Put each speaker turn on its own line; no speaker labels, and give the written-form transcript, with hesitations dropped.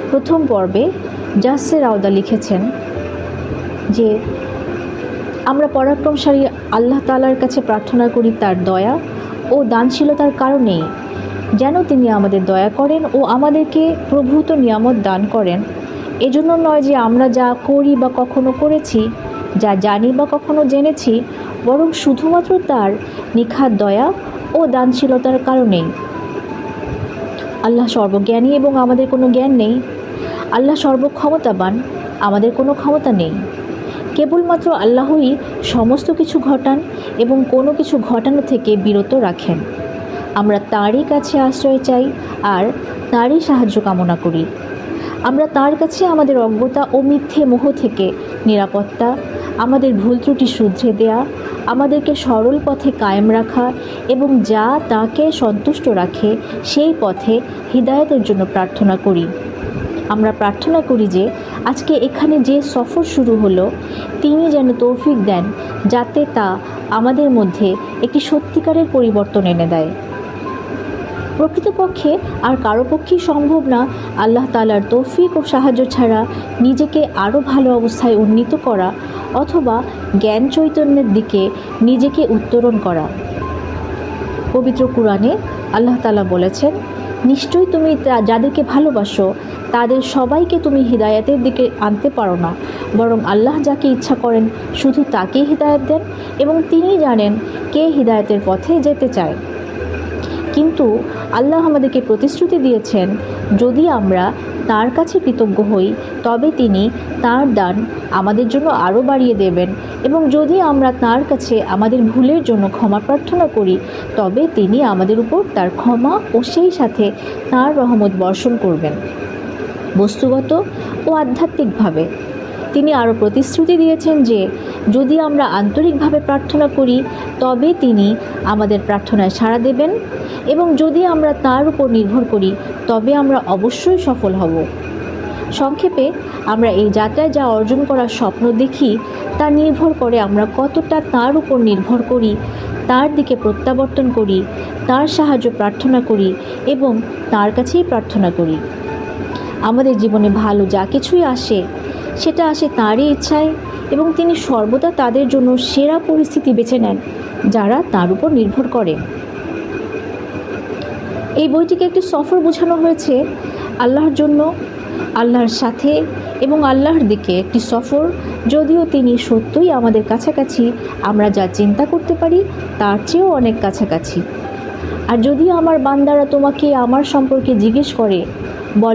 প্রথম পর্বে জাসের আওদা লিখেছেন যে আমরা পরাক্রমশালী আল্লাহ তাআলার কাছে প্রার্থনা করি তার দয়া ও দানশীলতার কারণেই যেন তিনি আমাদের দয়া করেন ও আমাদেরকে প্রভূত নিয়ামত দান করেন। এজন্য নয় যে আমরা যা করি বা কখনো করেছি, যা জানি বা কখনো জেনেছি, বরং শুধুমাত্র তার নিখাদ দয়া ও দানশীলতার কারণেই। আল্লাহ সর্বজ্ঞানী এবং আমাদের কোনো জ্ঞান নেই। আল্লাহ সর্বক্ষমতাবান, আমাদের কোনো ক্ষমতা নেই। কেবলমাত্র আল্লাহই সমস্ত কিছু ঘটান এবং কোনো কিছু ঘটানো থেকে বিরত রাখেন। আমরা তাঁরই কাছে আশ্রয় চাই আর তাঁরই সাহায্য কামনা করি। আমরা তাঁর কাছে আমাদের অজ্ঞতা ও মিথ্যে মোহ থেকে নিরাপত্তা, আমাদের ভুল ত্রুটি শুধরে দেয়া, আমাদেরকে সরল পথে কায়েম রাখা এবং যা তাকে সন্তুষ্ট রাখে সেই পথে হিদায়াতের জন্য প্রার্থনা করি। আমরা প্রার্থনা করি যে আজকে এখানে যে সফর শুরু হলো, তিনি যেন তৌফিক দেন যাতে তা আমাদের মধ্যে একটি সত্যিকারের পরিবর্তন এনে দেয়। প্রকৃতপক্ষে আর কারো পক্ষেই সম্ভব না আল্লাহ তাআলার তৌফিক ও সাহায্য ছাড়া নিজেকে আরও ভালো অবস্থায় উন্নীত করা অথবা জ্ঞান চৈতন্যের দিকে নিজেকে উত্তরণ করা। পবিত্র কুরআনে আল্লাহ তাআলা বলেছেন, নিশ্চয়ই তুমি যাদেরকে ভালোবাসো তাদের সবাইকে তুমি হিদায়াতের দিকে আনতে পারো না, বরং আল্লাহ যাকে ইচ্ছা করেন শুধু তাকেই হিদায়াত দেন এবং তিনি জানেন কে হিদায়াতের পথে যেতে চায়। কিন্তু আল্লাহ আমাদেরকে প্রতিশ্রুতি দিয়েছেন, যদি আমরা তার কাছে কৃতজ্ঞ হই তবে তিনি তার দান আমাদের জন্য আরও বাড়িয়ে দেবেন এবং যদি আমরা তার কাছে আমাদের ভুলের জন্য ক্ষমা প্রার্থনা করি তবে তিনি আমাদের উপর তার ক্ষমা ও সেই সাথে তার রহমত বর্ষণ করবেন। বস্তুগত ও আধ্যাত্মিকভাবে তিনি আরও প্রতিশ্রুতি দিয়েছেন যে যদি আমরা আন্তরিকভাবে প্রার্থনা করি তবে তিনি আমাদের প্রার্থনায় সাড়া দেবেন এবং যদি আমরা তার উপর নির্ভর করি তবে আমরা অবশ্যই সফল হব। সংক্ষেপে আমরা এই যাত্রায় যা অর্জন করার স্বপ্ন দেখি তা নির্ভর করে আমরা কতটা তার উপর নির্ভর করি, তার দিকে প্রত্যাবর্তন করি, তার সাহায্য প্রার্থনা করি এবং তার কাছেই প্রার্থনা করি। আমাদের জীবনে ভালো যা কিছুই আসে সেটা আসে তাঁরই ইচ্ছায় এবং তিনি সর্বদা তাদের জন্য সেরা পরিস্থিতি বেছে নেন যারা তার উপর নির্ভর করে। এই বইটিকে একটি সফর বোঝানো হয়েছে আল্লাহর জন্য, আল্লাহর সাথে এবং আল্লাহর দিকে একটি সফর, যদিও তিনি সত্যই আমাদের কাছাকাছি, আমরা যা চিন্তা করতে পারি তার চেয়েও অনেক কাছাকাছি। আর যদি আমার বান্দারা তোমাকে আমার সম্পর্কে জিজ্ঞেস করে